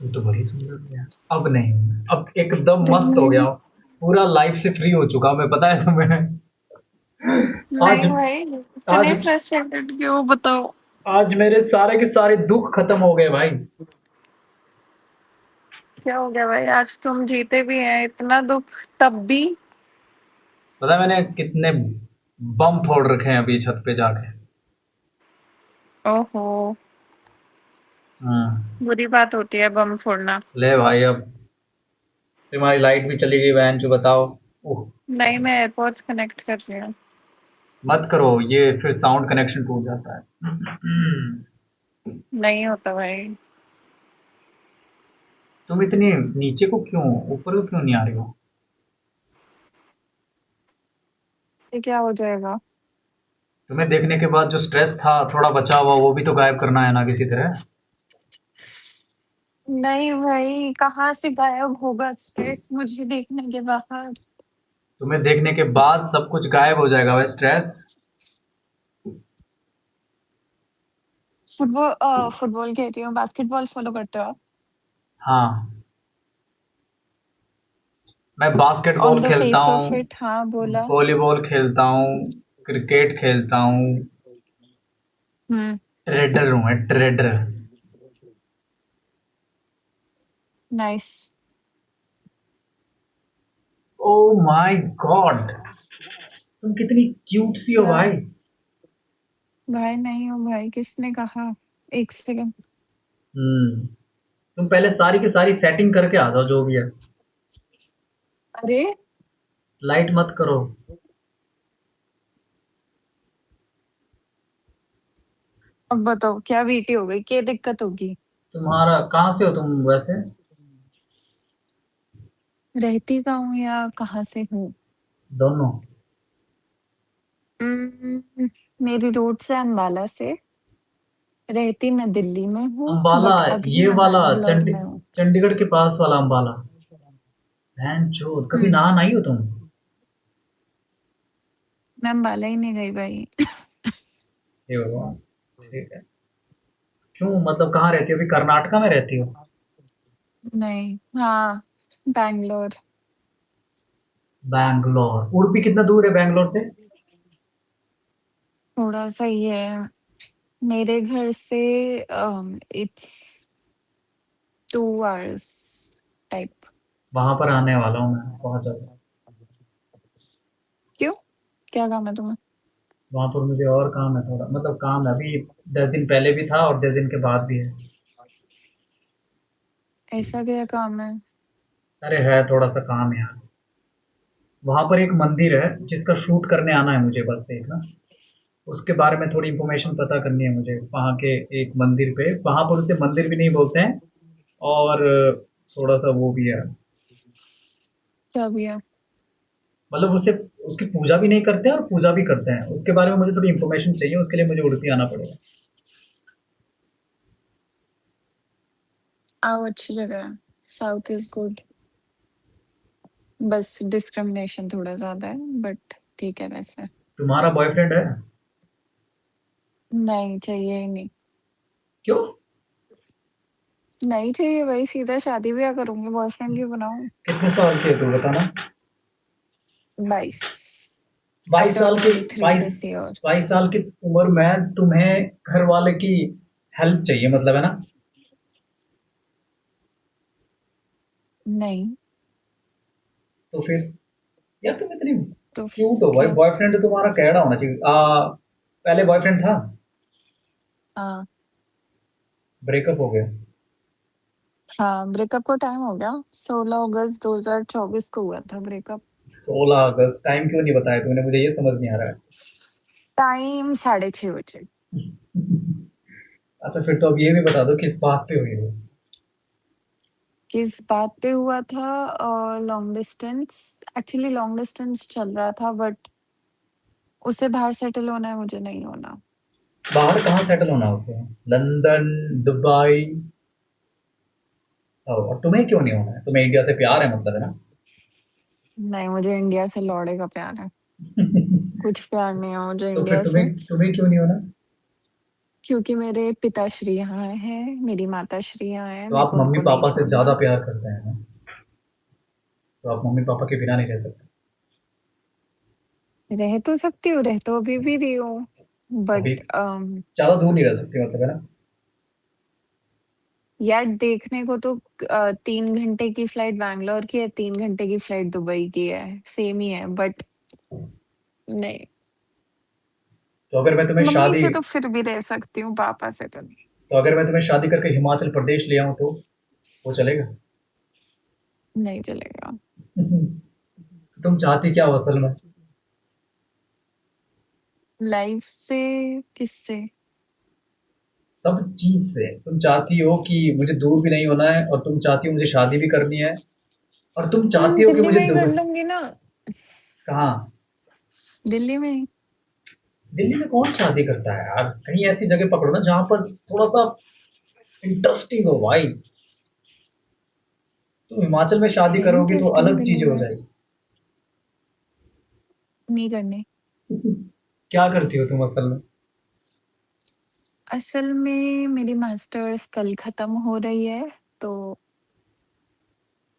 तू तो बड़ी सुंदर हो यार। अब नहीं हूँ मैं, अब एकदम मस्त हो गया नहीं हूँ। पूरा लाइफ से फ्री हो चुका हूँ मैं, पता है तुम्हें। आज नहीं भाई, आज इतने फ्रस्ट्रेटेड क्यों बताओ। आज मेरे सारे के सारे दुख खत्म हो गए भाई। क्या हो गया भाई, आज तुम जीते भी हैं, इतना दुख तब भी। पता है मैंने कितने बम फोड़ रखे हैं अभी छत पे जाके। ओहो, हाँ। बुरी बात होती है बम फोड़ना। ले भाई, अब तुम्हारी लाइट भी चली गई बहन, जो बताओ। ओह, नहीं, मैं एयरपोर्ट्स कनेक्ट कर रही हूँ। मत करो ये, फिर साउंड कनेक्शन टूट जाता है। नहीं होता भाई। तुम इतनी नीचे को क्यों, ऊपर को क्यों नहीं आ रही हो? ये क्या हो जाएगा। तुम्हें देखने के बाद जो स्ट्रेस था थोड़ा बचा हुआ, वो भी तो गायब करना है ना किसी तरह। नहीं भाई, कहाँ से गायब होगा स्ट्रेस मुझे देखने के बाद। तुम्हें देखने के बाद सब कुछ गायब हो जाएगा भाई, स्ट्रेस। फुटबॉल फुटबॉल कह रही हूँ, बास्केटबॉल फॉलो करते हो आप? हाँ, मैं बास्केटबॉल ऑन द खेलता फेस हूँ, ऑफ इट, हाँ बोला। वॉलीबॉल खेलता हूँ, क्रिकेट खेलता हूँ। हम्म। ट्रेडर हूँ मैं, trader. Nice. Oh my God, तुम कितनी क्यूट सी हो क्या? भाई। भाई नहीं हो भाई, किसने कहा? एक सेकंड। तुम पहले सारी की सारी सेटिंग करके आ जाओ, जो भी है। अरे, लाइट मत करो। अब बताओ क्या बीटी हो गई, क्या दिक्कत होगी? तुम्हारा कहाँ से हो तुम वैसे? रहती कहाँ हूँ या कहाँ से हूँ? दोनों। उम्म, मेरी रूट से अम्बाला से। रहती मैं दिल्ली में हूँ, अंबाला, बट अभी ये मैं वाला बैंगलोर में हूँ। चंडीगढ़ के पास वाला अंबाला। बहन चोद, कभी हुँ, नहा नहीं हो तुम? मैं अम्बाला ही नहीं गई भाई। हे भगवान। ठीक है। क्यों, मतलब कहाँ रहती हो अभी, कर्नाटका में रहती हो? नहीं, हाँ, बैंगलोर। बैंगलोर, उडुपी कितना दूर है बैंगलोर से? थोड़ा-सा ही है, मेरे घर से इट्स 2 आवर्स टाइप। वहां पर आने वाला हूँ मैं, बहुत जल्द। क्यों? क्या काम है तुम्हें? वहां पर मुझे और काम है थोड़ा, मतलब काम है अभी। 10 दिन पहले भी था और 10 दिन के बाद भी है। ऐसा क्या काम है? अरे है थोड़ा सा काम यार। वहां पर एक मंदिर है जिसका शूट करने आना है मुझे, बस देखना। उसके बारे में थोड़ी इन्फॉर्मेशन पता करनी है मुझे, वहाँ के एक मंदिर पे। वहां पर उसे मंदिर भी नहीं बोलते हैं। और थोड़ा सा वो भी है। क्या भैया? मतलब उसे, उसकी पूजा भी नहीं करते हैं और पूजा भी करते हैं। उसके बारे में मुझे थोड़ी इन्फॉर्मेशन चाहिए, उसके लिए मुझे उडुपी आना पड़ेगा। आओ, अच्छी जगह है। South is good. बस डिस्क्रिमिनेशन थोड़ा ज़्यादा है, बट ठीक है वैसे। तुम्हारा बॉयफ्रेंड है? नहीं चाहिए ही नहीं। क्यों? नहीं चाहिए भाई, सीधा शादी-ब्याह करूँगी, बॉयफ्रेंड क्यों बनाऊँ? कितने साल की है तू, बताना। 22। आई 22 साल टर्न की, 23 बाईस दिस ईयर। 22 साल की उम्र में तुम्हें घर वाले की हेल्प चाहिए, मतलब है ना? नहीं, तो फिर, यार तुम इतनी तो क्यूट हो भाई। क्या? बॉयफ्रेंड तुम्हारा कैसा होना चाहिए? पहले बॉयफ्रेंड था? हाँ, ब्रेकअप हो गया? हाँ, ब्रेकअप को टाइम हो गया। 16 अगस्त 2024 को हुआ था ब्रेकअप। 16 अगस्त, टाइम क्यों नहीं बताया तुमने मुझे, ये समझ नहीं आ रहा टाइम 6:30 बजे। है। अच्छा फिर तो अब ये भी बता दो किस बात पे हुई हो। किस बात पे हुआ था? Long distance. Actually long distance चल रहा था, बट उसे बाहर सेटल होना है, मुझे नहीं होना। बाहर कहाँ सेटल होना है उसे? London, Dubai? और तुम्हें क्यों नहीं होना है? तुम्हें इंडिया से प्यार है, मतलब, है ना? नहीं, मुझे इंडिया से लौड़े का प्यार है। कुछ प्यार नहीं है मुझे तो फिर इंडिया से। तुम्हें तुम्हें क्यों नहीं होना? क्योंकि मेरे पिताश्री यहाँ हैं, मेरी माताश्री यहाँ हैं, तो मेरे आप को उनको नहीं मम्मी-पापा से छोड़ना। ज़्यादा प्यार करते हैं ना? तो आप मम्मी-पापा के बिना नहीं रह सकते। रह तो सकती हूँ, रह तो अभी भी रही हूँ, अभी बट ज़्यादा दूर नहीं रह सकती मतलब, है ना? यार देखने को तो 3 घंटे की फ्लाइट बैंगलोर की है, 3 घंटे की फ्लाइट दुबई की है, सेम ही है, बट नहीं। तो अगर मैं तुम्हें मम्मी शादी से तो फिर भी रह सकती हूँ, पापा से तो नहीं। तो अगर मैं तुम्हें शादी करके हिमाचल प्रदेश ले आऊँ तो वो चलेगा? नहीं चलेगा। तुम चाहती क्या हो असल में? लाइफ से, किससे? सब चीज़ से। तुम चाहती हो कि मुझे दूर भी नहीं होना है और तुम चाहती हो मुझे शादी भी करनी है और तुम चाहती हो कि दिल्ली मुझे में ही कर दुबई लूंगी ना। कहाँ? दिल्ली में ही। दिल्ली में कौन शादी करता है यार? कहीं ऐसी जगह पकड़ो ना जहाँ पर थोड़ा-सा इंटरेस्टिंग हो भाई। तुम हिमाचल में शादी है करोगी तो इंटरेस्टिंग अलग दिल्ली चीज़ें हो में। जाएगी। नहीं करनी। क्या करती हो तुम असल में? असल में मेरी मास्टर्स कल खत्म हो रही है, तो उसके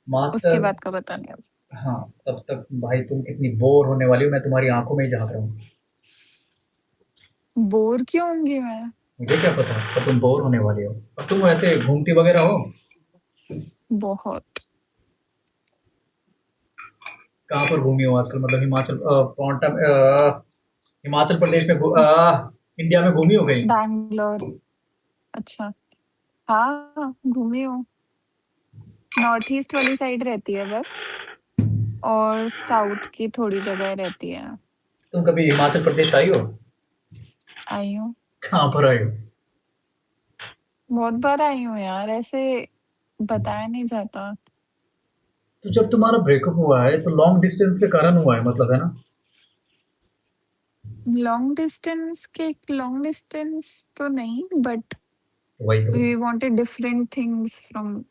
मास्टर बाद का पता नहीं अब। हाँ, तब तक भाई तुम कितनी बोर होने वाली हो, मैं तुम्हारी आँखों में ही झाँक रहा हूँ। बोर क्यों होंगी मैं? मुझे क्या पता, पर तुम बोर होने वाली हो। और तुम वैसे घूमती वगैरह हो? बहुत। कहाँ पर घूमी हो आजकल? मतलब हिमाचल हिमाचल प्रदेश में इंडिया में घूमी हो कहीं? बैंगलोर। अच्छा। हाँ, घूमी हूँ। नॉर्थ ईस्ट वाली साइड रहती है बस, और साउथ की थोड़ी जगह रहती है। तुम कभी हिमाचल प्रदेश आई हो? आई हूँ। कहाँ पर आई हो? बहुत बार आई हूँ यार, ऐसे बताया नहीं जाता। तो जब तुम्हारा ब्रेकअप हुआ है तो लॉन्ग डिस्टेंस के कारण हुआ है मतलब, है ना? लॉन्ग डिस्टेंस तो नहीं, बट तो वही तो। We wanted different things from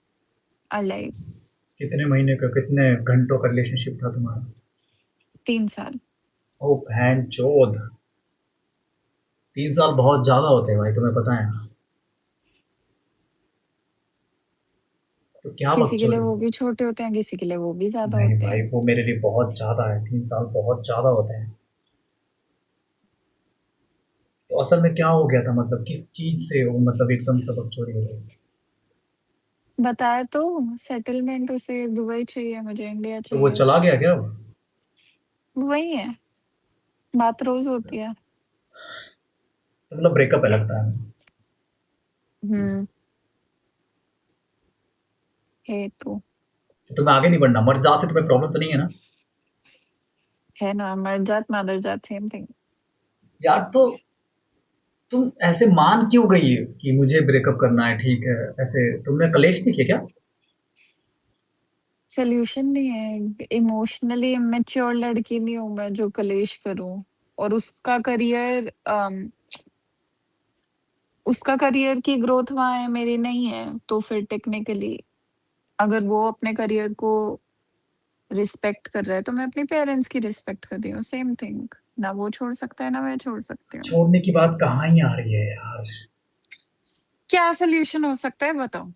our lives. कितने महीने का, कितने घंटों का रिलेशनशिप था तुम्हारा? 3 साल। ओ बहनचोद! 3 साल बहुत ज़्यादा होते हैं भाई, तुम्हें पता है? तो क्या किसी के लिए बकचोदी? वो भी छोटे होते हैं, किसी के लिए वो भी ज्यादा नहीं होते भाई, हैं। वो मेरे लिए बहुत ज़्यादा है, 3 साल बहुत ज़्यादा होते हैं। तो असल में क्या हो गया था, मतलब किस चीज़ से वो मतलब एकदम से बकचोदी हो गई? बताया तो, सेटलमेंट उसे दुबई चाहिए, मुझे इंडिया तो वो चाहिए। चला गया क्या अब? वही है, बात रोज होती है। तो मतलब ब्रेकअप है लगता है। हम्म। है तो। तो तुम्हें आगे नहीं बढ़ना, मर्ज़ात से तुम्हें प्रॉब्लम तो नहीं है ना? है ना, मर जात मादर जात सेम थिंग। यार तो तुम ऐसे मान क्यों गई कि मुझे ब्रेकअप करना है, ठीक है? ऐसे तुमने कलेश नहीं किया क्या? सोल्यूशन नहीं है, इमोशनली इमेच्योर लड़की नहीं हूं मैं जो कलेश करूं। और उसका करियर की ग्रोथ वहां है, मेरी नहीं है, तो फिर टेक्निकली अगर वो अपने करियर को रिस्पेक्ट कर रहा है, तो मैं अपने पेरेंट्स की रिस्पेक्ट कर रही हूँ, सेम थिंग। ना वो छोड़ सकता है, ना मैं छोड़ सकती हूँ। छोड़ने की बात कहाँ ही आ रही है यार। क्या सोल्यूशन हो सकता है, बताओ।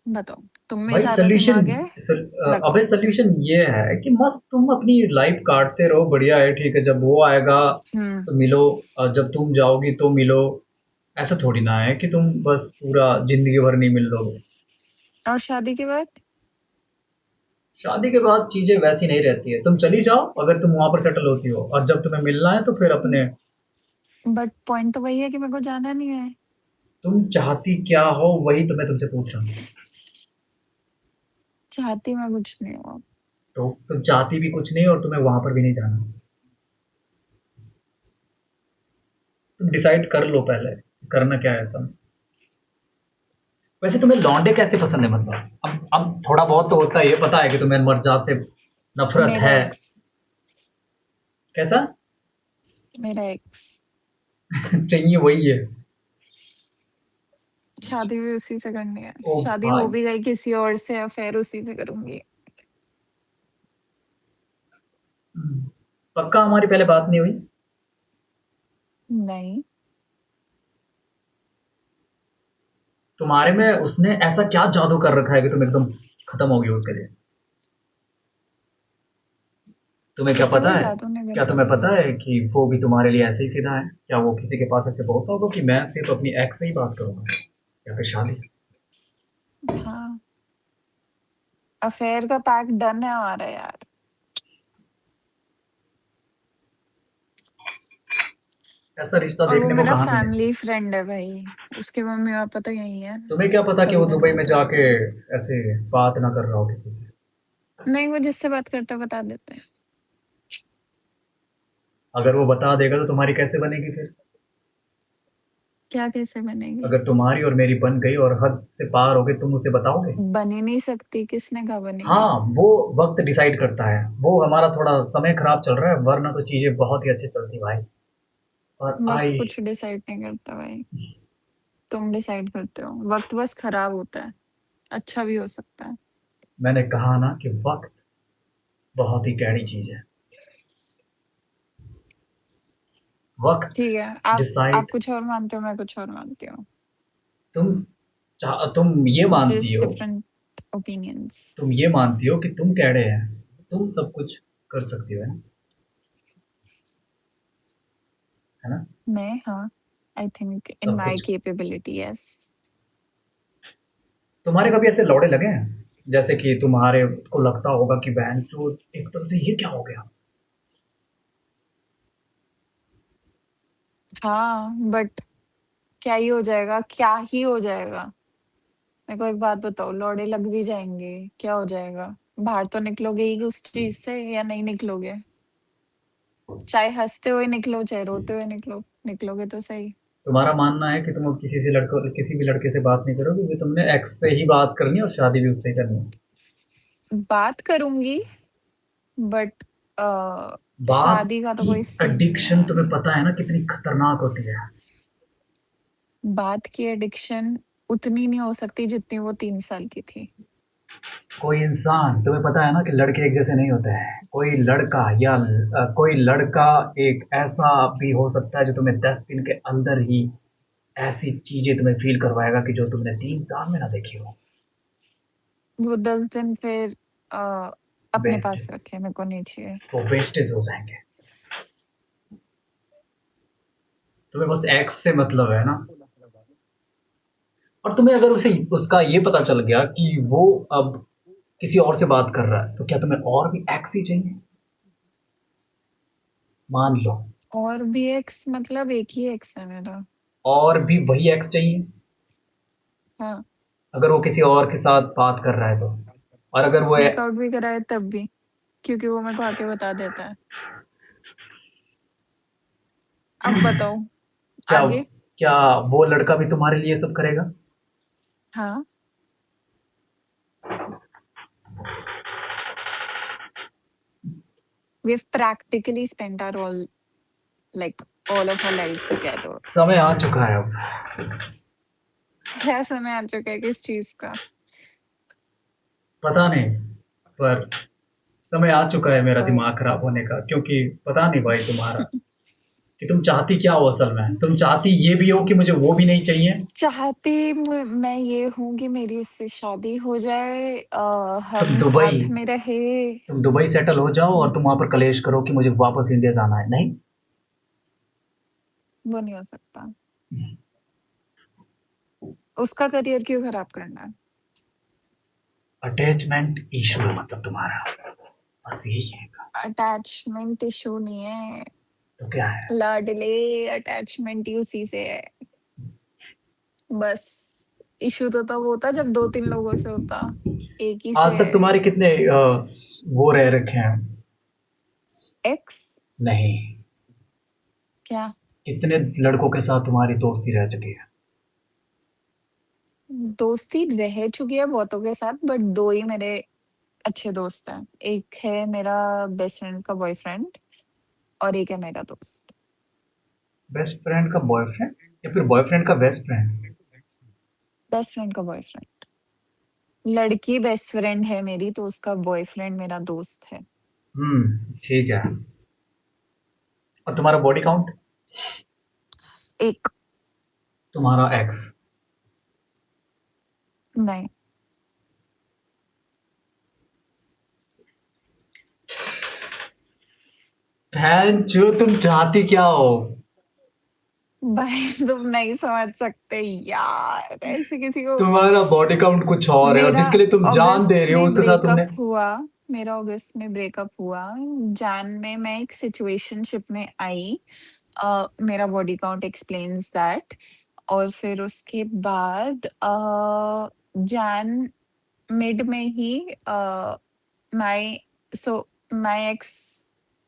बताओ, तुम में भाई ज्यादा सोल्यूशन दिमाग है। अबे बताओ। सोल्यूशन ये है कि मस्त तुम अपनी लाइफ काटते रहो, बढ़िया है, ठीक है? जब वो आएगा हम्म। तो मिलो, और जब तुम जाओगी तो मिलो। ऐसा थोड़ी ना है कि तुम बस पूरा जिंदगी भर नहीं मिल लोगे। और शादी के बाद? शादी के बाद चीजें वैसी नहीं रहती है, तुम चली जाओ अगर तुम वहां पर सेटल होती हो, और जब तुम्हें मिलना है तो फिर अपने। बट पॉइंट तो वही है कि मेरे को जाना नहीं है। तुम चाहती क्या हो वही तो मैं तुमसे पूछ रहा हूँ। चाहती मैं कुछ नहीं हूँ। तो तुम चाहती भी कुछ नहीं और तुम्हें वहां पर भी नहीं जाना। तुम डिसाइड कर लो पहले, करना क्या है ऐसा। वैसे तुम्हें लौंडे कैसे पसंद है मतलब? अब थोड़ा बहुत तो होता ही है, पता है कि तुम्हें मर्जात से नफरत मेरा है। एक्स। कैसा? मेरा एक्स। चाहिए वही है। शादी भी उसी से करनी है। ओ शादी हो भाई। भी गई किसी और से, अफेयर उसी से करूंगी। पक्का हमारी पहले बात नहीं हुई? नहीं। तुम्हारे में उसने ऐसा क्या जादू कर रखा है कि तुम एकदम खत्म हो गई हो उसके लिए? तुम्हें क्या उसने पता कोई है? जादू नहीं क्या कर तुम्हें रखा। पता है कि वो भी तुम्हारे लिए ऐसे ही फिदा है? क्या वो किसी के पास ऐसे बोलता होगा कि मैं सिर्फ अपनी एक्स से ही बात करूंगा या फिर शादी? हाँ, अफेयर का पैक डन है हमारा यार। ऐसा रिश्ता और वो देखने को मेरा कहाँ मिलेगा? फैमिली फ्रेंड है भाई। उसके मम्मी पापा तो यही है। तुम्हें क्या पता कि कभी वो ना दुबई कभी में तो जाके ऐसे बात ना कर रहा हो किसी से? नहीं, वो जिससे बात करता है बता देते हैं। अगर वो बता देगा तो तुम्हारी कैसे बनेगी फिर? क्या कैसे बनेगी? अगर तुम्हारी और मेरी बन गई और हद से पार हो गई, तुम उसे बताओगे? बन ही नहीं सकती, किसने कहा बनेगी? हाँ, वो वक्त डिसाइड करता है। वो हमारा थोड़ा समय खराब चल रहा है, वरना तो चीजें बहुत ही अच्छी चलती भाई। और वक्त आई, कुछ डिसाइड नहीं करता भाई। तुम डिसाइड करते हो। वक्त बस खराब होता है, अच्छा भी हो सकता है। मैंने कहा ना कि वक्त बहुत ही गहरी चीज है। वक्त ठीक है, आप डिसाइड। कुछ और मानते हो, मैं कुछ और मानती हूँ। तुम तुम ये मानती जस्ट हो, डिफरेंट ओपिनियंस। तुम ये मानती हो कि तुम कह रहे हैं, तुम सब कुछ कर सकती हो, है ना? मैं, हाँ, आई थिंक इन सब माई कुछ। Capability, yes. तुम्हारे कभी ऐसे लौड़े लगे हैं जैसे कि तुम्हारे को लगता होगा कि बहन चो एकदम से ये क्या हो गया? हाँ, बट क्या ही हो जाएगा, क्या ही हो जाएगा। मेरे को एक बात बताओ, लौड़े लग भी जाएंगे, क्या हो जाएगा? बाहर तो निकलोगे ही उस चीज से या नहीं निकलोगे? चाहे हंसते हुए निकलो, चाहे रोते हुए निकलो, निकलोगे तो सही। तुम्हारा मानना है कि तुम अब किसी भी लड़के से बात नहीं करोगे क्योंकि तुमने एक्स से ही बात करनी है और शादी भी उससे ही करनी है? बात करूंगी, बट बात शादी का तो की कोई सीन नहीं एडिक्शन है। तुम्हें पता है ना कितनी खतरनाक होती है? बात की एडिक्शन उतनी नहीं हो सकती जितनी वो 3 साल की थी। कोई इंसान, तुम्हें पता है ना कि लड़के एक जैसे नहीं होते हैं। कोई लड़का या कोई लड़का एक ऐसा भी हो सकता है जो तुम्हें 10 दिन के अंदर ही ऐसी चीजें तुम्हें फील करवाएगा कि जो तुमने 3 साल में ना देखी हो। वो 10 दिन फिर अ, अपने पास वेस्टेज। रखे, मेरे को नहीं चाहिए। वो वेस्टेज हो जाएंगे। तुम्हें बस एक्स से मतलब है ना? और तुम्हें अगर उसे उसका ये पता चल गया कि वो अब किसी और से बात कर रहा है, तो क्या तुम्हें और भी एक्स ही चाहिए? मान लो। और भी एक्स मतलब एक ही एक्स है मेरा। और भी वही एक्स चाहिए? हाँ, अगर वो किसी और के साथ बात कर रहा है तो? और अगर वो मेकआउट भी कराए तब भी, क्योंकि वो मेरे को आके बता देता है। अब बताओ, क्या आगे। क्या वो लड़का भी तुम्हारे लिए सब करेगा? हाँ, we've practically spent our all of our lives together. समय आ चुका है अब। क्या समय आ चुका है किस चीज का? पता नहीं, पर समय आ चुका है मेरा पर दिमाग खराब होने का, क्योंकि पता नहीं भाई तुम्हारा कि तुम चाहती क्या हो असल में। तुम चाहती ये भी हो कि मुझे वो भी नहीं चाहिए? चाहती मैं ये हूँ कि मेरी उससे शादी हो जाए, तुम हम दुबई साथ में रहे। तुम दुबई सेटल हो जाओ और तुम वहां पर कलेश करो कि मुझे वापस इंडिया जाना है? नहीं। वो नहीं हो सकता। उसका करियर क्यों खराब करना है? अटैचमेंट इशू है मतलब तुम्हारा, बस यही है। अटैचमेंट इशू नहीं है, तो क्या है? लाडले। अटैचमेंट ही उसी से है बस। इशू तो तब होता जब 2-3 लोगों से होता, एक ही से आज तक है। तुम्हारे कितने वो रह रखे हैं? एक्स? नहीं, क्या? कितने लड़कों के साथ तुम्हारी दोस्ती रह चुकी है? दोस्ती रह चुकी है बहुतों के साथ, बट दो ही मेरे अच्छे दोस्त हैं। एक है मेरा बेस्ट फ्रेंड का बॉयफ्रेंड, और एक है मेरा दोस्त। बेस्ट फ्रेंड का बॉयफ्रेंड या फिर बॉयफ्रेंड का बेस्ट फ्रेंड? बेस्ट फ्रेंड का बॉयफ्रेंड। लड़की बेस्ट फ्रेंड है मेरी, तो उसका बॉयफ्रेंड मेरा दोस्त है। ठीक है। और तुम्हारा बॉडी काउंट? एक। तुम्हारा एक्स? नहीं। बहन जो तुम चाहती क्या हो? भाई तुम नहीं समझ सकते यार, ऐसे किसी को। तुम्हारा बॉडी काउंट कुछ और है, और मेरा जिसके लिए तुम जान दे अगस्त रही हो में उसके साथ तुमने। ब्रेकअप हुआ। मेरा अगस्त में ब्रेकअप हुआ। जैन में मैं एक सिचुएशनशिप में आई। मेरा बॉडी काउंट एक्सप्लेन्स दैट। और फिर उसके बाद जैन मिड में ही माय सो माय एक्स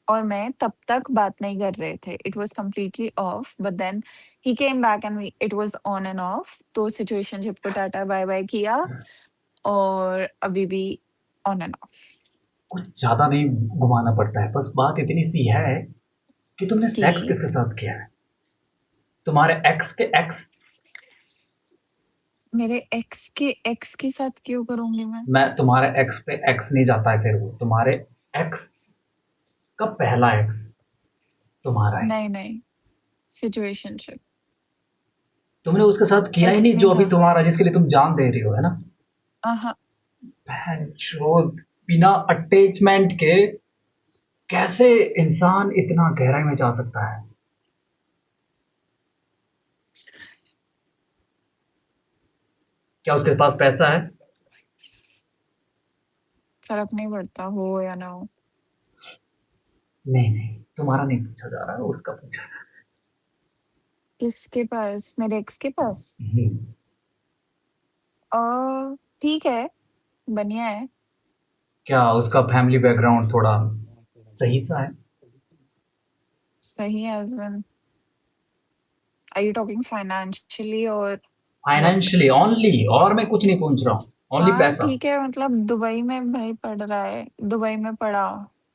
और मैं तब तक बात नहीं कर रहे थे। It was completely off, but then he came back and it was on and off. तो सिचुएशनशिप को टाटा बाय बाय किया, और अभी भी ऑन एंड ऑफ। कुछ ज्यादा नहीं घुमाना पड़ता है, बस बात इतनी सी है कि तुमने सेक्स कि किसके साथ किया है? तुम्हारे एक्स के एक्स? मेरे एक्स के साथ क्यों करूंगी मैं? मैं तुम्हारे एक्स पे एक्स नहीं जाता है, फिर वो तुम्हारे एक्स का पहला एक्स तुम्हारा है। नहीं नहीं, सिचुएशनशिप। तुमने उसके साथ किया ही एक्स नहीं नहीं जो अभी था। तुम्हारा, जिसके लिए तुम जान दे रही हो, है ना? हाँ। बहनचोद, बिना अटैचमेंट के कैसे इंसान इतना गहराई में जा सकता है? क्या उसके पास पैसा है? फर्क नहीं पड़ता हो या ना हो। नहीं नहीं, तुम्हारा नहीं पूछा जा रहा है, उसका पूछा जा किसके पास? मेरे एक्स के पास? रहा है। ठीक है, बढ़िया है। क्या उसका फैमिली बैकग्राउंड थोड़ा सही सा है? सही है as in, are you talking financially और व्हाट? फाइनेंशियली ओनली, और मैं कुछ नहीं पूछ रहा हूँ, ओनली हाँ पैसा। ठीक है, मतलब दुबई में भाई पढ़ रहा है, दुबई में पढ़ा,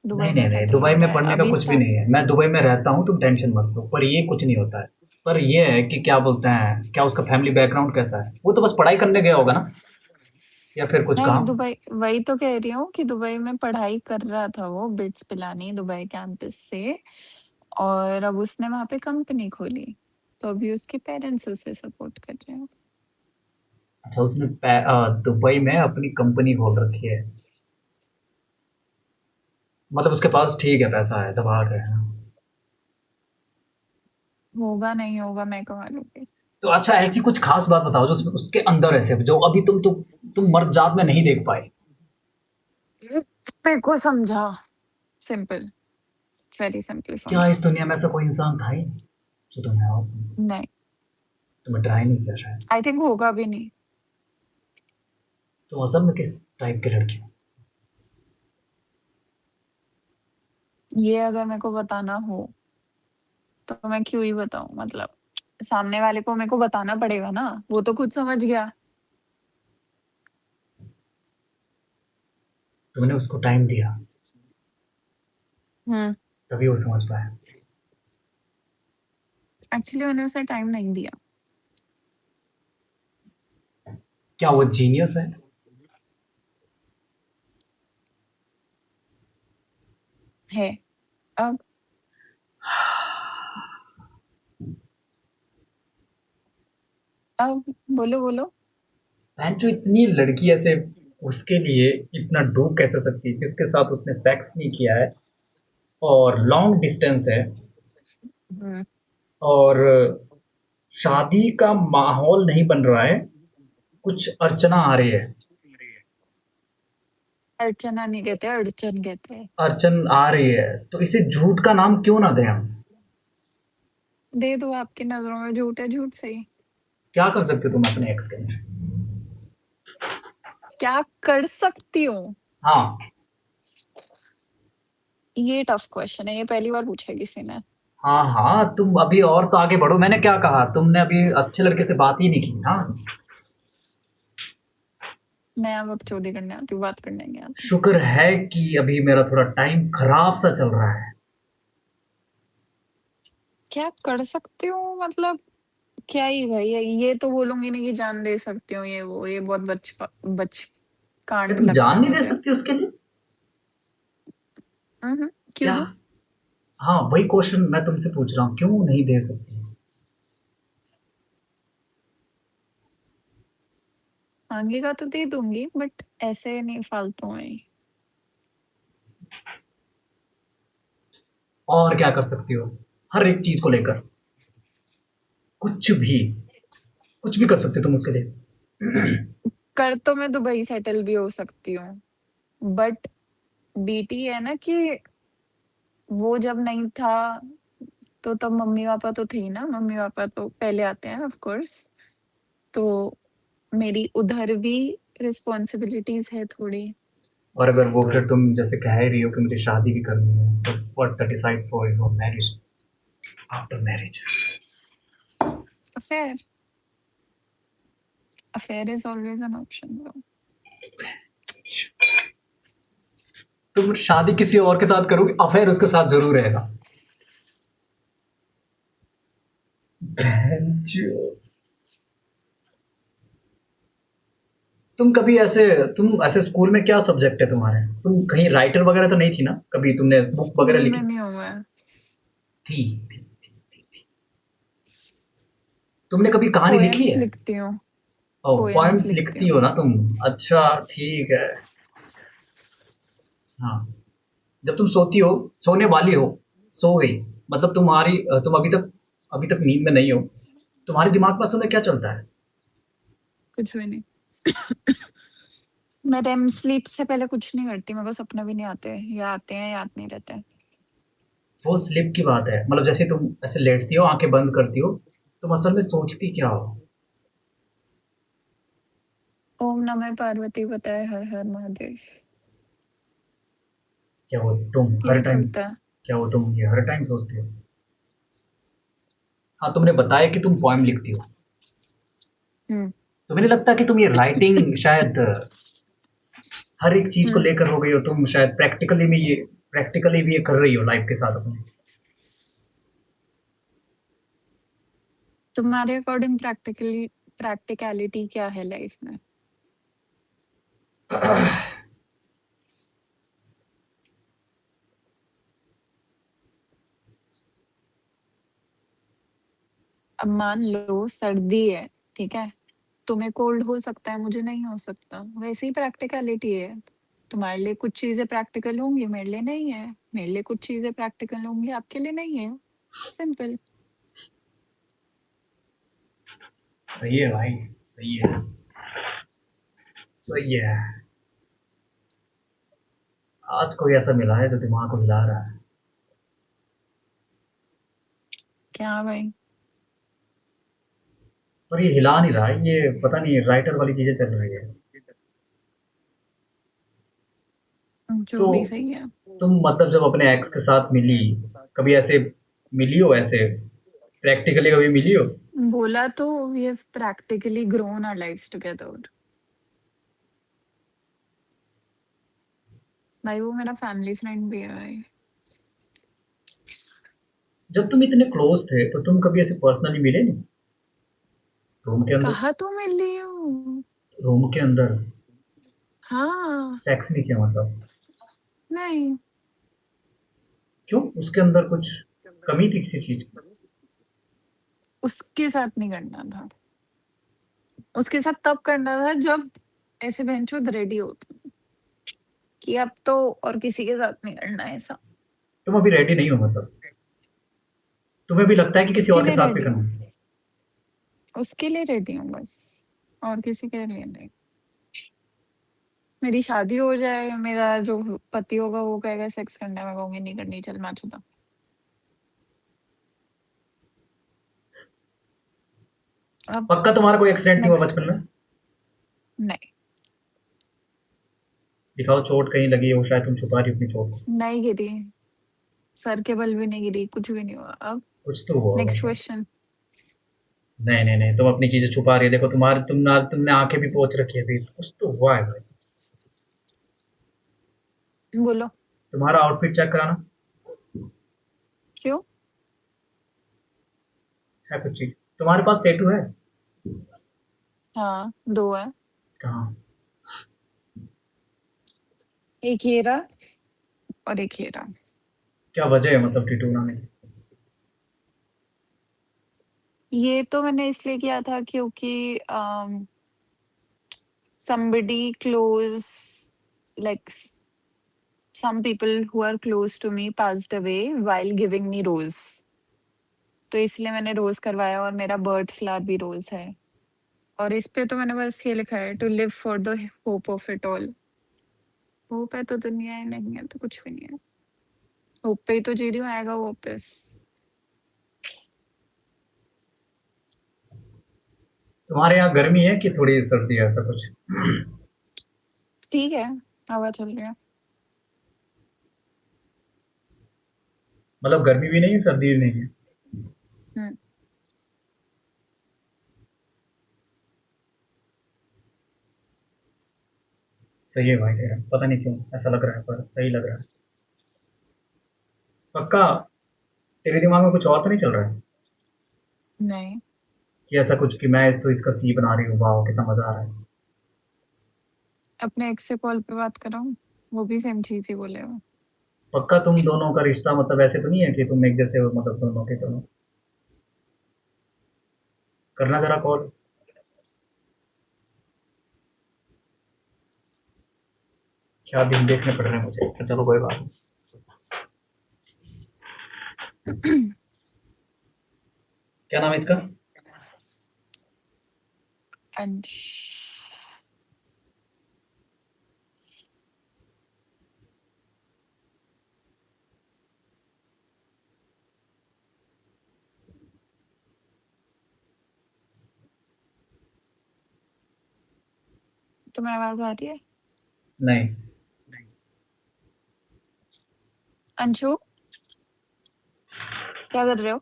दुबई नहीं में नहीं नहीं, सेटल दुबई होता में है पढ़ने का अभी कुछ भी स्टार्ट। नहीं है, मैं दुबई में रहता हूँ, तुम टेंशन मत लो, पर ये कुछ नहीं होता है। पर ये है कि क्या बोलते हैं, क्या उसका फैमिली बैकग्राउंड कैसा है? वो तो बस पढ़ाई करने गया होगा ना, या फिर कुछ नहीं, काम? दुबई वही तो कह रही हूँ कि दुबई में पढ़ाई कर रहा था वो, बिट्स पिलानी दुबई कैंपस से। और अब उसने वहां पे कंपनी खोली, तो अभी उसके पेरेंट्स उसे सपोर्ट कर रहे हैं। अच्छा, उसने दुबई में अपनी कंपनी खोल रखी है? मतलब उसके पास ठीक है, पैसा है, दबा है ना? होगा नहीं होगा मैं कमा लूंगी। तो अच्छा, ऐसी कुछ खास बात बताओ जो उसके अंदर ऐसे जो अभी तुम मर्द जात में नहीं देख पाए। मेरे को समझा, simple, it's very simple for क्या मी। इस दुनिया में ऐसा कोई इंसान था ही नहीं जो तुम्हें और समझे? नहीं, तुमने ट्राई नहीं किया शायद? आई थिंक होगा भी नहीं। तुम असल में किस टाइप की लड़की हो? ये अगर मेरे को बताना हो तो मैं क्यों ही बताऊं, मतलब सामने वाले को मेरे को बताना पड़ेगा ना, वो तो खुद समझ गया। तुमने उसको टाइम दिया, हम्म। तभी वो समझ पाया। एक्चुअली मैंने उसे टाइम नहीं दिया। क्या वो जीनियस है? है। अब अब बोलो बोलो। बहन जो इतनी लड़की ऐसे उसके लिए इतना डूब कैसे सकती है, जिसके साथ उसने सेक्स नहीं किया है, और लॉन्ग डिस्टेंस है, हम्म। और शादी का माहौल नहीं बन रहा है, कुछ अर्चना आ रही है। अर्चना नहीं कहते, अड़चन कहते हैं। अर्चन आ रही है, तो इसे झूठ का नाम क्यों ना दें हम? दे दो, आपकी नजरों में झूठ है, झूठ सही। क्या कर सकते हो तुम अपने एक्स के लिए? क्या कर सकती हूँ? हाँ। ये टफ क्वेश्चन है, ये पहली बार पूछा किसी ने। हाँ हाँ, तुम अभी और तो आगे बढ़ो, मैंने क्या कहा, तुमने अभी अच्छे लड़के से बात ही नहीं की ना। मैं अब चोरी करने आती हूँ, बात करने नहीं आती। शुक्र है कि अभी मेरा थोड़ा टाइम खराब सा चल रहा है। क्या कर सकती हूँ मतलब? क्या ही भाई, ये तो बोलूंगी नहीं कि जान दे सकती हूँ, ये वो, ये बहुत बच बच क्या कांड तुम लगता जान है नहीं दे मुझे। सकती उसके लिए? क्यों क्या? दूं? हाँ, वही क्वेश्चन मैं तुमसे पूछ रहा हूँ, क्यों नहीं दे सकती? मांगेगा तो दे दूंगी, बट ऐसे नहीं फालतू में। और क्या कर सकती हो हर एक चीज को लेकर? कुछ भी, कुछ भी कर सकते हो तुम उसके लिए। कर तो मैं दुबई सेटल भी हो सकती हूँ, बट बीटी है ना कि वो जब नहीं था तो तब मम्मी पापा तो थे ही ना, मम्मी पापा तो पहले आते हैं ऑफ कोर्स। तो मेरी उधर भी रिस्पॉन्सिबिलिटीज है थोड़ी। और अगर वो तो फिर तुम जैसे कह ही रही हो कि मुझे शादी भी करनी है, तो what the decide for your marriage, after marriage? Affair, affair is always an option bro. तुम शादी किसी और के साथ करोगे, अफेयर उसके साथ जरूर रहेगा। बहनचोद। तुम ऐसे स्कूल में क्या सब्जेक्ट है तुम्हारे? तुम कहीं राइटर वगैरह तो नहीं थी ना? कभी तुमने बुक वगैरह स्कूल में लिखी नहीं हुआ है। थी? तुमने कभी कहानी लिखी पोएम्स है? लिखती हूँ, ओ, पोएम्स पोएम्स लिखती लिखती हूँ। हो ना तुम? अच्छा, ठीक है। हाँ। जब तुम सोती हो, सोने वाली हो, सो गई, मतलब तुम अभी तक नींद में नहीं हो, तुम्हारे दिमाग में असल में क्या चलता है? कुछ भी नहीं। मैं रेम स्लीप से पहले कुछ नहीं करती, मेरे को सपने भी नहीं आते, या आते हैं याद नहीं रहते। वो स्लिप की बात है, मतलब जैसे तुम ऐसे लेटती हो, आंखें बंद करती हो, तुम असल में सोचती क्या हो? ओम नमः पार्वती बताए हर हर महादेव। क्या वो तुम हर यही टाइम चलता है। क्या वो तुम ये हर टाइम सोचती हो? हाँ, तुमने बताया कि तुम पोएम लिखती हो। हम्म। तुम्हें नहीं लगता कि तुम ये राइटिंग शायद हर एक चीज को हम्म। लेकर हो गई हो? तुम शायद प्रैक्टिकली भी ये कर रही हो लाइफ के साथ अपने। तुम्हारे अकॉर्डिंग प्रैक्टिकलिटी क्या है लाइफ में? अब मान लो सर्दी है, ठीक है, तुम्हें कोल्ड हो सकता है, मुझे नहीं हो सकता, वैसे ही प्रैक्टिकलिटी है। तुम्हारे लिए कुछ चीजें प्रैक्टिकल होंगी, मेरे लिए नहीं है। मेरे लिए कुछ चीजें प्रैक्टिकल होंगी, आपके लिए नहीं है। सिंपल। सही है भाई, सही है, सही है। आज कोई ऐसा मिला है जो दिमाग को हिला रहा है। क्या भाई? पर ये हिला नहीं रहा है, ये पता नहीं राइटर वाली चीजें चल रही है। जो तो भी सही है। तुम मतलब जब अपने एक्स के साथ मिली, कभी ऐसे मिली हो, ऐसे प्रैक्टिकली कभी मिली हो? बोला तो we have practically grown our lives together. भाई वो मेरा फैमिली फ्रेंड भी है भाई। जब तुम इतने क्लोज थे तो तुम कभी ऐसे पर्सनली मिले नहीं? रूम के अंदर? कहा तो मिली हूँ। रूम के अंदर हाँ। सेक्स नहीं किया मतलब? नहीं। क्यों, उसके अंदर कुछ कमी थी किसी चीज की? उसके साथ नहीं करना था। उसके साथ तब करना था जब ऐसे बेंचोद रेडी होते कि अब तो और किसी के साथ नहीं करना है ऐसा। तुम अभी रेडी नहीं हो मतलब? तुम्हें भी लगता है कि किसी उसके और के लिए साथ भी रेडी करना हूँ। है? उसके लिए रेडी हूँ बस, और किसी के लिए नहीं। मेरी शादी हो जाए, मेरा जो पति होगा वो कहेगा सेक्स करना है, मैं कहूंगी नहीं करनी, चल मैं छुदा। अब पक्का तुम्हारा कोई एक्सीडेंट नहीं हुआ नेक्स्ट। बचपन में? नहीं। दिखाओ, चोट कहीं लगी हो, शायद तुम छुपा रही हो अपनी चोट को। नहीं गिरी, सर के बल भी नहीं गिरी, कुछ भी नहीं हुआ। अब कुछ तो हुआ होगा नेक्स्ट शायद। क्वेश्चन। नहीं नहीं नहीं, तुम अपनी चीजें छुपा रही है, देखो तुमने आंखें भी पोंछ रखी है अभी, कुछ तो हुआ है भाई। बोलो। तुम्हारा आउटफिट चेक कराना। क्यों? है कुछ चीज? तुम्हारे पास टैटू है? हाँ, दो है। कहाँ? एक ये रहा और एक ये रहा। क्या वजह है मतलब टैटू बनाने की? ये तो मैंने इसलिए किया था क्योंकि somebody close, like some people who are close to me passed away while giving me rose. तो इसलिए मैंने रोज करवाया और मेरा बर्थ फ्लावर भी रोज है। और इस पे तो मैंने बस ये लिखा है to live for the hope of it all. Hope है तो दुनिया है, नहीं है तो कुछ भी नहीं है। होप पे ही तो जी रही हूँ, आएगा वो वापस। तुम्हारे यहाँ गर्मी है कि थोड़ी सर्दी है, ऐसा कुछ? ठीक है, हवा चल रही है। मतलब गर्मी भी नहीं है, सर्दी भी नहीं है। हम्म, सही है भाई यार, पता नहीं क्यों ऐसा लग रहा है, पर सही लग रहा है। पक्का तेरे दिमाग में कुछ और तो नहीं चल रहा है नहीं, कि ऐसा कुछ कि मैं तो इसका सी बना रही हूँ, वाह कितना मजा आ रहा है? अपने एक्स से कॉल पे बात कर रहा हूँ, वो भी सेम चीज ही बोले वो। पक्का तुम दोनों का रिश्ता मतलब ऐसे तो नहीं है कि तुम एक जैसे हो, मतलब दोनों के दोनों? करना जरा कॉल। क्या दिन देखने पड़ रहे हैं मुझे, तो चलो कोई बात नहीं। क्या नाम है इसका? अंश। तुम्हें आवाज आ रही है? नहीं। अंशु, क्या कर रहे हो?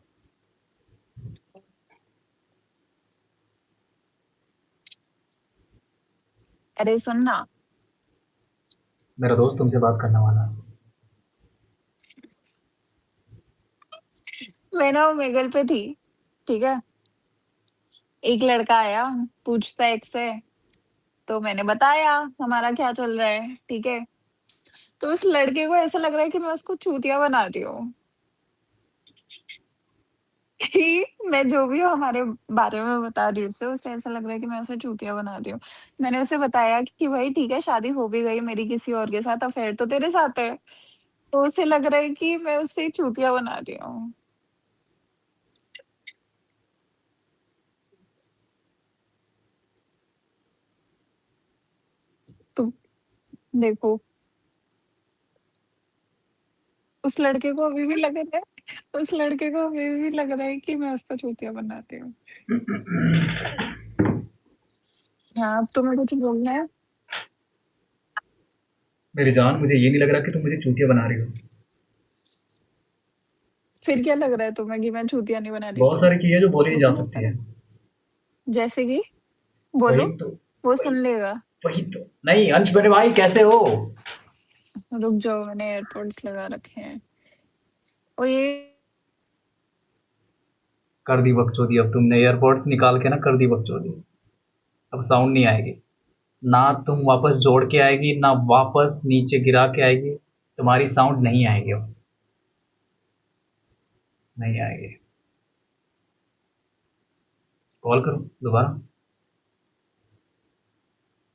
अरे सुन ना। मेरा दोस्त तुमसे बात करने वाला है। मैं ना मेगल पे थी, ठीक है। एक लड़का आया, पूछता एक से, तो मैंने बताया हमारा क्या चल रहा है, ठीक है। तो उस लड़के को ऐसा लग रहा है कि मैं उसको चूतिया बना रही हूँ। कि मैं जो भी हमारे बारे में बता रही हूँ उसे ऐसा लग रहा है कि मैं उसे चूतिया बना रही हूँ। मैंने उसे बताया कि भाई ठीक है, शादी हो भी गई मेरी किसी और के साथ, अफेयर तो तेरे साथ है। तो उसे लग रहा है कि मैं उससे चूतिया बना रही हूँ। तो देखो, उस लड़के को अभी भी लग रहा है, उस लड़के को अभी भी लग रहा है कि मैं उसका चूतिया बना रही हूँ। हाँ, अब तुम्हें कुछ बोलना है? मेरी जान, मुझे ये नहीं लग रहा कि तुम मुझे चूतिया बना रही हो। फिर क्या लग रहा है तुम्हें कि मैं चूतिया नहीं बना रही? बहुत तो सारी चीजें जो बोली नहीं जा रुकना सकती पड़ा, है। जैसे कि वही बोलो, तो। वो वही सुन लेगा। वही तो। नहीं अंश मेरे भाई, कैसे हो? रुक जाओ, मैंने एयरपोर्ट्स लगा रखे हैं। और ये कर दी बकचोदी, अब तुमने एयरपोर्ट्स निकाल के ना कर दी बकचोदी। अब साउंड नहीं आएगी। ना तुम वापस जोड़ के आएगी, ना वापस नीचे गिरा के आएगी। तुम्हारी साउंड नहीं आएगी अब। नहीं आएगी। कॉल करो दोबारा।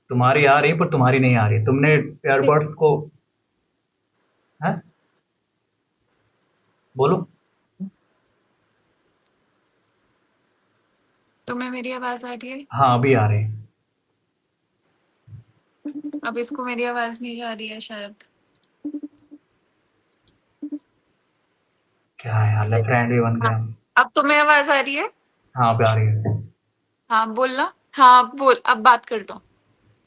तुम्हारी आ रही है पर तुम्हारी नहीं आ रही, तुमने एयरबड्स को। है? बोलो। तुम्हें मेरी आवाज आ रही है? हाँ अभी आ रही है। अब इसको मेरी आवाज नहीं आ रही है शायद। क्या यार, फ्रेंड भी बन गए हाँ, हम। अब तुम्हें आवाज आ रही है? हाँ अभी आ रही है। हाँ बोलना। हाँ बोल, अब बात कर लो।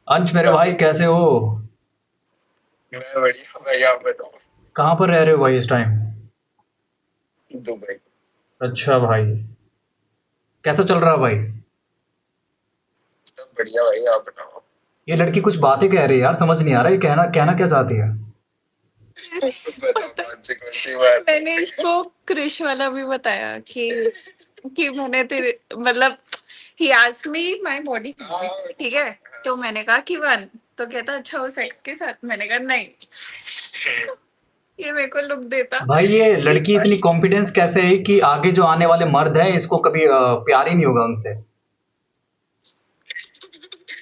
अंश मेरे भाई कैसे हो? मैं बढ़िया भाई, आप बताओ। कहाँ पर रह रहे हो भाई इस टाइम? दुबई। अच्छा भाई। कैसा चल रहा है भाई? सब बढ़िया भाई, आप बताओ। ये लड़की कुछ बातें कह रही है यार, समझ नहीं आ रहा है कहना कहना क्या चाहती है। बताओ पता, कौन सी बात मैंने है। इसको क्रिश वाला भी बताया कि मैंने तेरे मतलब he asked me my body, ठीक है। तो मैंने कहा कि वन, तो कहता अच्छा वो सेक्स के साथ, मैंने कहा नहीं। ये मेरे को लुक देता भाई ये कि लड़की इतनी कॉन्फिडेंस कैसे है कि आगे जो आने वाले मर्द है इसको कभी प्यार ही नहीं होगा उनसे?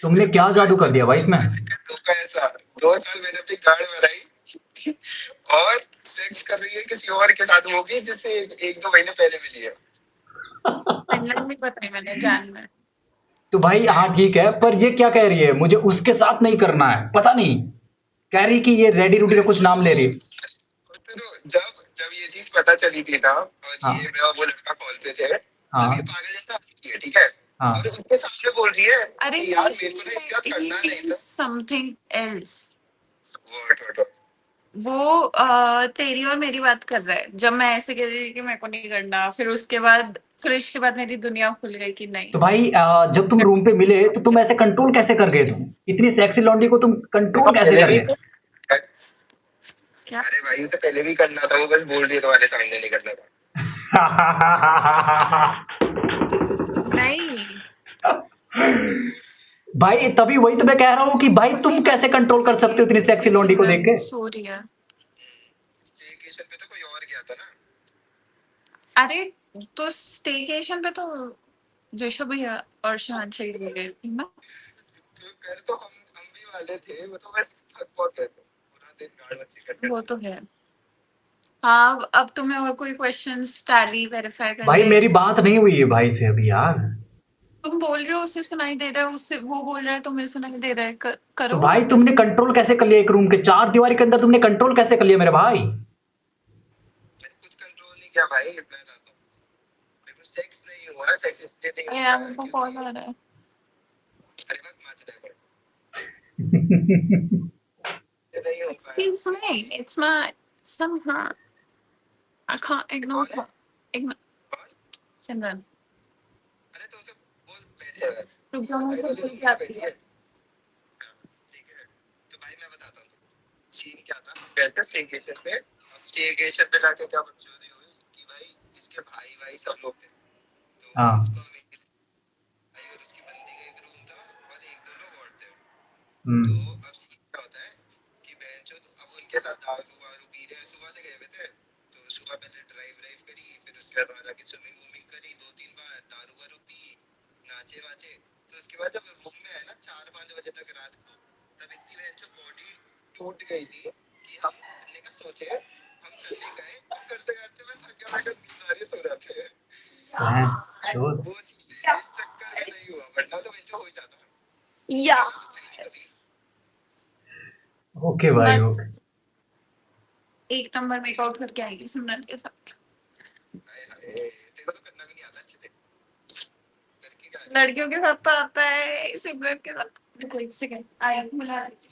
तुमने क्या जादू कर दिया भाई इसमें? लोग ऐसा 2 साल मैंने अपनी गाड़ बनाई और सेक्स कर रही है किसी और के साथ, वो भी जिससे एक दो महीने पहले मिली है। फिनलैंड में बताई मैंने जान में। तो भाई हाँ ठीक है, पर ये क्या कह रही है मुझे उसके साथ नहीं करना है, पता नहीं कह रही कि ये रेडी रूटी का कुछ नाम ले रही है। तो जब जब ये चीज पता चली थी ना, और हाँ ये मैं और वो लड़का कॉल पे थे, तब ये हाँ पागल जैसा आ रही है, ठीक है, हाँ। और उसके सामने बोल रही है अरे कि यार मेरे को ना इसके साथ करना नहीं था। Something else. What? वो तेरी और मेरी बात कर रहा है। जब मैं ऐसे कह रही थी कि मेरे को नहीं करना, फिर उसके बाद क्रिश के बाद मेरी दुनिया खुल गई कि नहीं। तो भाई जब तुम रूम पे मिले तो तुम ऐसे कंट्रोल कैसे कर गए? तुम इतनी सेक्सी लॉन्डी को तुम कंट्रोल कैसे कर गए? क्या? अरे भाई उसे पहले भी करना था, वो बस बोल रही है तुम्हारे सामने नहीं करना था। नहीं, भाई तभी वही तो मैं कह रहा हूँ कि भाई तुम कैसे कंट्रोल कर सकते हो इतनी सेक्सी लॉन्डी को देख के? सो रही है। स्टेकेशन पे तो कोई और गया था ना। अरे तो स्टेकेशन पे तो जशो भैया और शान चाहिए गए थे ना। तो कर तो हम भी वाले थे, वो तो बस थक बहुत गए थे पूरा दिन गाड़ बच्ची करने। वो तो है। हाँ, अब तुम्हें और कोई क्वेश्चंस टैली वेरीफाई भाई करने? मेरी बात नहीं हुई है भाई से अभी यार। तुम बोल रहे हो उसे सुनाई दे रहा है, उससे वो बोल रहा है तुम्हें सुनाई दे रहा है। तो करो भाई वापस। तुमने कंट्रोल कैसे कर लिया एक रूम के चार दीवारी के अंदर? तुमने कंट्रोल कैसे कर लिया मेरे भाई? कुछ कंट्रोल नहीं किया भाई, मैं बताता हूँ। देखो सेक्स नहीं हुआ, सेक्स इसलिए नहीं अरे हुआ यार है मेरे को क्योंकि कॉल आ रहा है। अरे बस माचने पड़े नहीं हो पाया। Excuse me, it's my somehow I can't ignore कौन है? her. Ignore कौन? सिमरन। अरे तो उसे बोल बैठ जाएगा। रुक जाओ, मैं साइड वाले फिर रूम में जाती बैठी हूँ। है। ठीक है, तो भाई मैं बताता हूँ तुमको। सीन क्या था, गए थे स्टेकेशन पे। अब स्टेकेशन पे जाके क्या बकचोदी हुई कि भाई इसके भाई भाई सब लोग थे, तो हाँ इसको मेरे भाई और उसकी बंदी का एक रूम था और एक दो लोग और थे। तो अब सीन क्या होता है कि बेंचो अब उनके साथ दारू वारू पी रहे हैं, सुबह से गए हुए थे। तो सुबह पहले ड्राइव करी, फिर उसके बाद वहाँ जाके स्विमिंग वूमिंग करी 2-3 बार, दारू वारू पी, नाचे वाचे। तो उसके बाद जब रूम में आए ना 4-5 बजे तक रात को, तब इतनी बेंचो बॉडी टूट गई थी कि हम करने का सोचे, हम करने गए और करते करते मैं थक गया, मैं कहा नींद आ रही है, सो जाते हैं। चोद। वो सीन है, इस चक्कर में नहीं हुआ, वरना तो बेंचो हो ही जाता। या तो चाहिए नहीं कभी। ओके भाई बस ओके। एक नंबर मेकआउट करके आएगी सिमरन के साथ। हाय हाय, देखो तो करना भी नहीं आता अच्छे से, करके क्या है? लड़कियों के साथ तो आता है, सिमरन के साथ। रुको एक सेकंड, आई बुला रही थी।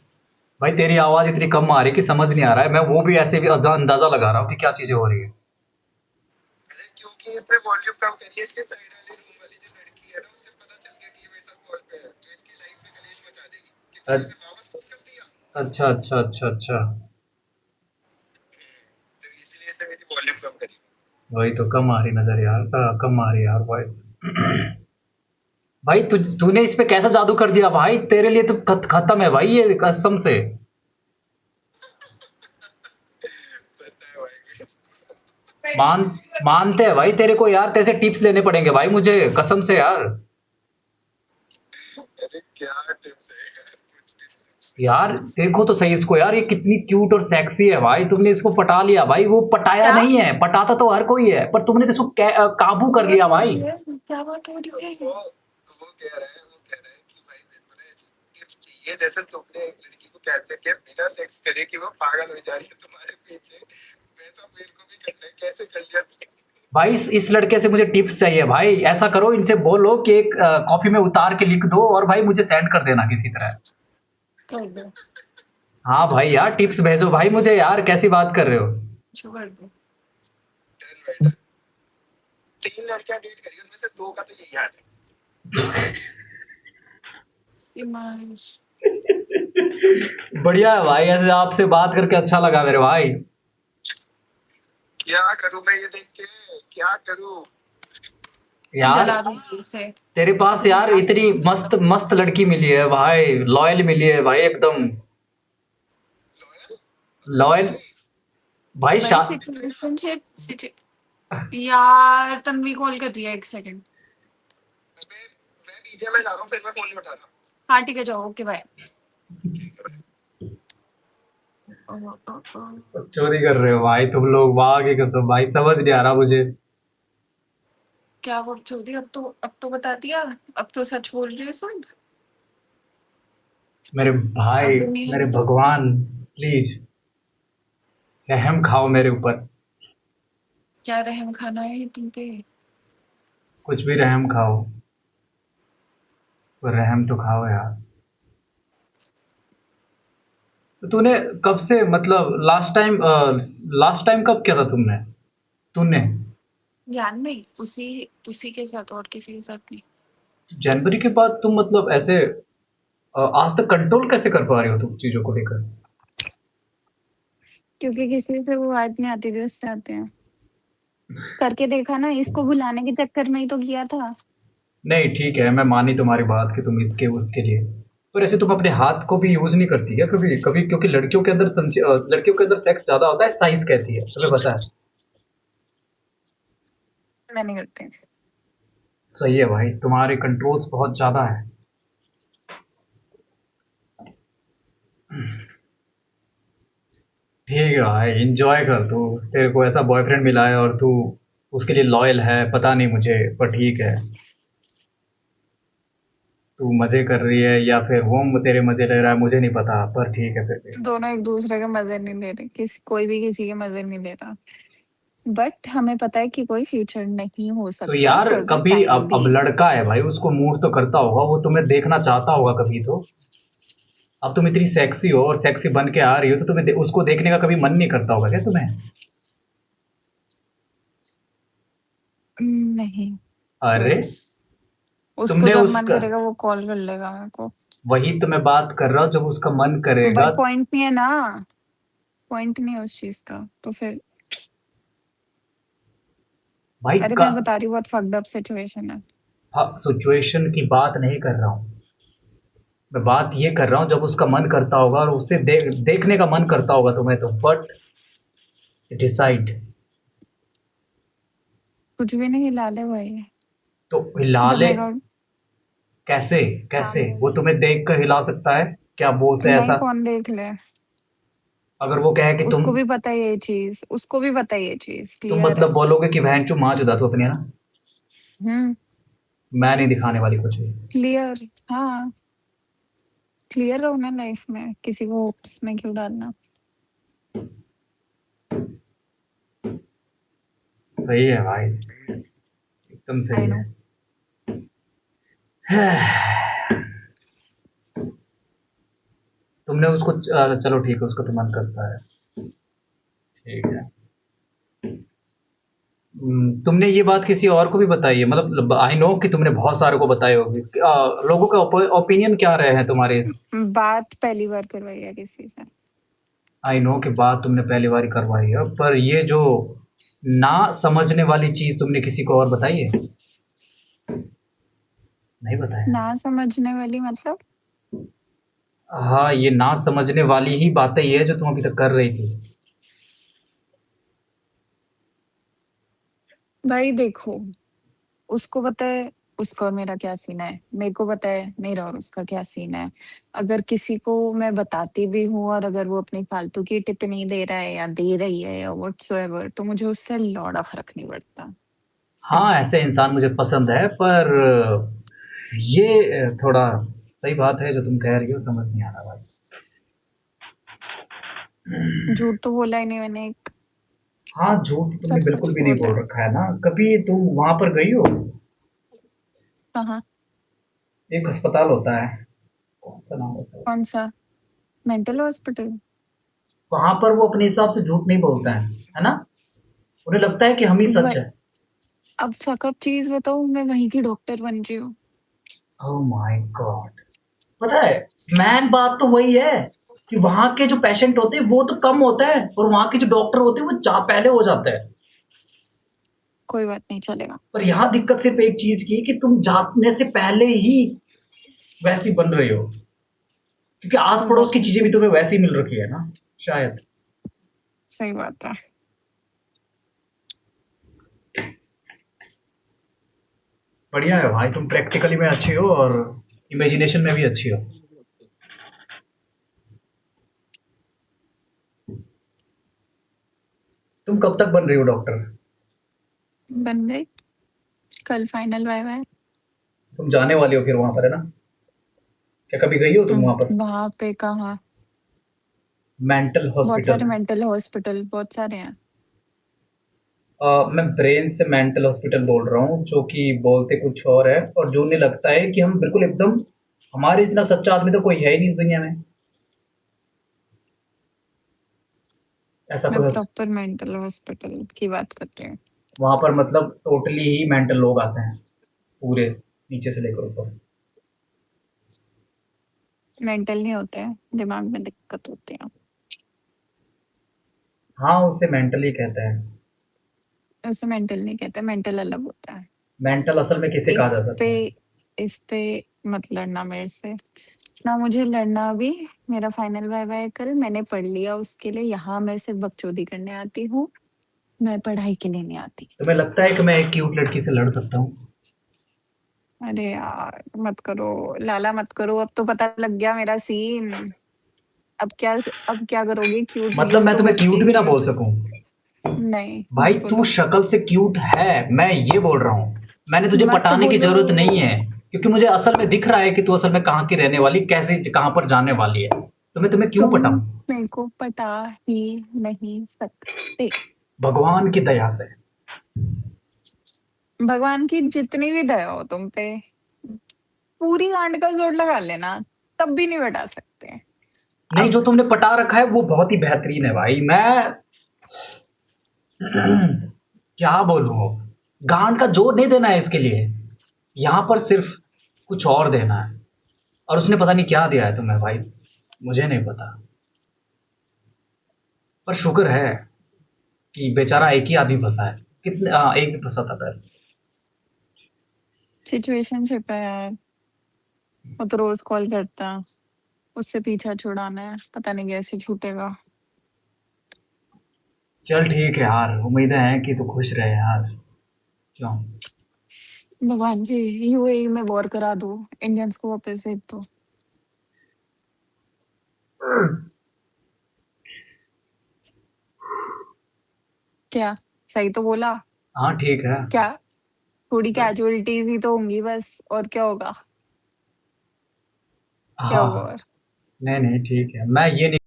भाई तेरी आवाज इतनी कम आ रही है कि समझ नहीं आ रहा है। मैं वो भी ऐसे भी अंदाजा लगा रहा हूँ कि क्या चीजें हो रही है। अरे क्योंकि इसने वॉल्यूम कम करी है, इसके साइड वाले रूम वाली जो लड़की है ना, उसे पता चल गया कि ये मेरे साथ कॉल पे है, तो इसकी लाइफ में कलेश मचा देगी कि तूने अ- इसे वापस फोन कर दिया। अच्छा अच्छा अच्छा अच्छा। तो इसीलिए इसने मेरी वॉल्यूम कम करी। वही तो कम आ रही नजर यार, कम आ रही यार वॉइस। भाई तूने इस पे कैसा जादू कर दिया भाई? तेरे लिए तो खत्म है भाई ये, कसम से। पता है भाई। मान मानते हैं भाई तेरे को यार, तेरे से टिप्स लेने पड़ेंगे भाई मुझे, कसम से यार। अरे क्या टिप्स है यार, कुछ टिप्स। यार देखो तो सही इसको यार, ये कितनी क्यूट और सेक्सी है भाई। तुमने इसको पटा लिया भाई, वो पटाया क्या नहीं है, पटाता तो हर कोई है, पर तुमने तो इसको काबू कर लिया भाई। क्या बात हो रही है? वो कह रहा है कि भाई मेरे को ना ऐसी टिप्स चाहिए जैसे तुमने एक लड़की को कैप्चर किया बिना सेक्स करे कि वो पागल हो जा रही है तुम्हारे पीछे, वैसा मेरे को भी करना है, कैसे कर लिया तुमने? भाई इस लड़के से मुझे टिप्स चाहिए भाई। ऐसा करो, इनसे बोलो कि एक कॉपी में उतार के लिख दो और भाई मुझे सेंड कर देना किसी तरह। कर दो, हाँ भाई यार, टिप्स भेजो भाई मुझे यार, कैसी बात कर रहे हो? जो कर दो। डन भाई डन। 3 लड़कियां डेट करी, उनमें से 2 का तो यही हाल है। सिमांश बढ़िया है भाई, ऐसे आपसे बात करके अच्छा लगा मेरे भाई। क्या करूं मैं ये देख के, क्या करूं? यार जला दूंगी इसे। तेरे पास यार इतनी मस्त मस्त लड़की मिली है भाई, लॉयल मिली है भाई एकदम। लॉयल? लॉयल भाई भाई सिचुएशनशिप यार तन्वी कॉल कर रही है, एक सेकंड। मैं बीजे में जा रहा हूं, फिर मैं फोन नहीं उठा रहा। हाँ ठीक है, जाओ, ओके बाय। चोरी कर रहे हो भाई तुम लोग, वाह की कसम भाई, समझ नहीं आ रहा मुझे। क्या वो चोरी? अब तो बता दिया, अब तो सच बोल रही हो सब। मेरे भाई, अब नहीं है मेरे तो भगवान, प्लीज रहम खाओ मेरे ऊपर। क्या रहम खाना है तुम पे? कुछ भी रहम खाओ, पर रहम तो खाओ यार। तो तूने कब से, मतलब लास्ट टाइम कब किया था तूने ध्यान में उसी उसी के साथ, और किसी के साथ नहीं। जनवरी के बाद तुम मतलब ऐसे आज तक कंट्रोल कैसे कर पा रहे हो तुम चीजों को लेकर? क्योंकि किसी से वो बात नहीं आती थी, उससे आते हैं। करके देखा ना, इसको भुलाने के चक्कर में ही तो किया था। नहीं ठीक है, मैं मानी तुम्हारी बात कि तुम इसके उसके लिए, पर ऐसे तुम अपने हाथ को भी यूज नहीं करती क्या कभी कभी? क्योंकि लड़कियों के अंदर सेक्स ज्यादा होता है, साइंस कहती है, तुम्हें पता है। मैं नहीं करती। सही है भाई, तुम्हारे कंट्रोल्स बहुत ज्यादा है। ठीक है भाई, एंजॉय कर तू। तेरे को ऐसा बॉयफ्रेंड मिला है और तू उसके लिए लॉयल है, पता नहीं मुझे, पर ठीक है। तू मजे कर रही है या फिर वो तेरे मजे ले रहा है मुझे नहीं पता, पर ठीक है फिर भी। दोनों एक दूसरे के मजे नहीं ले रहे, कोई भी किसी के मजे नहीं ले रहा। बट हमें पता है कि कोई फ्यूचर नहीं हो तो सकता यार फॉर द कभी, टाइम अब बीइंग। लड़का है भाई, उसको मूड तो करता होगा, वो तुम्हें देखना चाहता होगा कभी तो। अब तुम इतनी सेक्सी हो और सेक्सी बन के आ रही हो, तो उसको देखने का कभी मन नहीं करता होगा क्या तुम्हें? नहीं, अरे, बस उसको तुमने जब मन उसका, करेगा वो कॉल कर लेगा मेरे को। वही तो मैं बात कर रहा हूँ, जब उसका मन करेगा। बट पॉइंट नहीं है ना, पॉइंट नहीं है उस चीज का, तो फिर। भाई अरे का मैं बता रही हूँ, बहुत फक्ड अप सिचुएशन है। सिचुएशन की बात नहीं कर रहा हूँ, मैं बात ये कर रहा हूँ जब उसका मन करता होगा और उसे देखने का मन करता होगा तुम्हें, तो बट डिसाइड। कुछ भी नहीं, हिला ले भाई। तो हिला जब ले? मेरे को कैसे? हाँ कैसे वो बोल। तुम्हें देख कर हिला सकता है? क्या वो उसे नहीं, ऐसा, कौन देख ले? अगर वो कहे कि तुम उसको भी पता है ये चीज, उसको भी पता है ये चीज, तुम क्लियर है। मतलब बोलोगे कि बहन चू माँ चुदा तू अपनी, है ना? हम्म। मैं नहीं दिखाने वाली कुछ भी। क्लियर, हाँ। क्लियर रहो ना लाइफ में, किसी को होप्स में क्यों डालना। सही है भाई, एकदम आई सही नो। है। तुमने उसको चलो ठीक है, उसका तो मन करता है, ठीक है। तुमने ये बात किसी और को भी बताई है? मतलब आई नो कि तुमने बहुत सारे को बताई होगी। लोगों का ओपिनियन क्या रहे हैं तुम्हारे इस? बात पहली बार करवाई है किसी से। आई नो कि बात तुमने पहली बार ही करवाई है, पर ये जो ना समझने वाली चीज तुमने किसी को और बताई है? नहीं बताया? ना समझने वाली मतलब? हाँ, ये ना समझने वाली ही बातें ये है जो तुम अभी तक कर रही थी। भाई देखो, उसको पता है उसका और मेरा क्या सीन है, मेरे को पता है मेरा और उसका क्या सीन है। अगर किसी को मैं बताती भी हूँ और अगर वो अपनी फालतू की टिप्पणी दे रहा है या दे रही है या व्हाटसोएवर, तो मुझे उससे लौड़ा फर्क नहीं पड़ता। हाँ, सिंपल। ऐसे इंसान मुझे पसंद है, पर ये थोड़ा सही बात है जो तुम कह रही हो, समझ नहीं आ रहा भाई। झूठ तो बोला ही नहीं मैंने, एक हाँ, झूठ तो तुमने सच बिल्कुल सच भी नहीं बोला बोल है। रखा है ना। कभी तुम वहां पर गई हो? कहाँ? एक अस्पताल होता है, कौन सा नाम होता है? कौन सा? Mental hospital? वहां पर वो अपने हिसाब से झूठ नहीं बोलते हैं, है ना? उन्हें लगता है कि हम ही सच वह है। अब फकअप चीज बताऊं, मैं वहीं की डॉक्टर बन रही हूँ। Oh my God. पता है, मैन बात तो वही है कि वहां के जो पेशेंट होते हैं वो तो कम होते हैं, और वहां के जो डॉक्टर होते हैं वो पहले हो जाते हैं। कोई बात नहीं, चलेगा। पर यहाँ दिक्कत सिर्फ एक चीज की कि तुम जाने से पहले ही वैसी बन रही हो, क्योंकि आस कोई पड़ोस बात की नहीं, चीजें भी तुम्हें वैसी मिल रखी है ना, शायद। सही बात है। बढ़िया है भाई, तुम प्रैक्टिकली में अच्छी हो और इमेजिनेशन में भी अच्छी हो। तुम कब तक बन रही हो डॉक्टर? बन गई, कल फाइनल वाइवा है। तुम जाने वाली हो फिर वहां पर, है ना? क्या कभी गई हो तुम वहां पर? वहां पे कहाँ, मेंटल बहुत सारे हॉस्पिटल? मेंटल हॉस्पिटल बहुत सारे हैं। मैं ब्रेन से मेंटल हॉस्पिटल बोल रहा हूँ, जो कि बोलते कुछ और है और जो उन्हें लगता है कि हम बिल्कुल एकदम, हमारे इतना सच्चा आदमी तो कोई है ही नहीं इस दुनिया में। ऐसा मैं कोई प्रॉपर मेंटल हॉस्पिटल की बात कर रही हूँ। वहां पर मतलब टोटली ही मेंटल लोग आते हैं, पूरे नीचे से लेकर ऊपर? मेंटल नहीं होते हैं, दिमाग में दिक्कत होती है। हाँ, उसे मेंटल ही कहते हैं। उसे मेंटल नहीं कहते, मेंटल अलग होता है। मेंटल असल में किसे कहा इस जा पे सकता है? इस पे मत लड़ना मेरे से, ना मुझे लड़ना भी। मेरा फाइनल वाइवा है कल, मैंने पढ़ लिया उसके लिए। यहाँ मैं सिर्फ बकचोदी करने आती हूँ, मैं पढ़ाई के लिए नहीं आती। तुम्हें लगता है कि मैं एक क्यूट लड़की से लड़ सकता हूँ? अरे यार मत करो, लाला मत करो, अब तो पता लग गया मेरा सीन। अब क्या करोगे, क्यूट मतलब व्यू मैं तो तुम्हें बन के क्यूट भी ना ही। बोल सकूं? नहीं भाई मत तू बोलो। शक्ल से क्यूट है, मैं ये बोल रहा हूँ। मैंने तुझे मत पटाने की बोलो। जरूरत नहीं है, क्योंकि मुझे असल में दिख रहा है कि तू असल में कहाँ की रहने वाली, कैसे कहाँ पर जाने वाली है। तो मैं तुम्हें क्यों तुम पटाऊं? मेरे को पटा ही नहीं सकते। भगवान की दया से। भगवान की जितनी भी दया हो तुम पे, पूरी गांड का जोर लगा लेना, तब भी नहीं बता सकते। नहीं, अब जो तुमने पटा रखा है वो बहुत ही बेहतरीन है भाई। मैं क्या बोलूं? गांड का जोर नहीं देना है इसके लिए, यहाँ पर सिर्फ कुछ और देना है। और उसने पता नहीं क्या दिया है तुम्हें भाई, मुझे नहीं पता। पर शुक्र है कि बेचारा एक ही आदमी फंसा है। कितने एक ही फंसा था पहले। सिचुएशनशिप है यार, वो तो रोज कॉल करता, उससे पीछा छुड़ाना है, पता नहीं कैसे छूटेगा। चल ठीक है यार, उम्मीदें हैं कि तू खुश रहे यार। क्यों? भगवान जी, यूएई में वॉर करा दो, इंडियंस को वापस भेज दो। क्या, सही तो बोला? हाँ ठीक है। क्या, थोड़ी कैजुअलिटीज ही तो होंगी बस, और क्या होगा? क्या होगा हाँ, और? नहीं नहीं ठीक है, मैं ये नहीं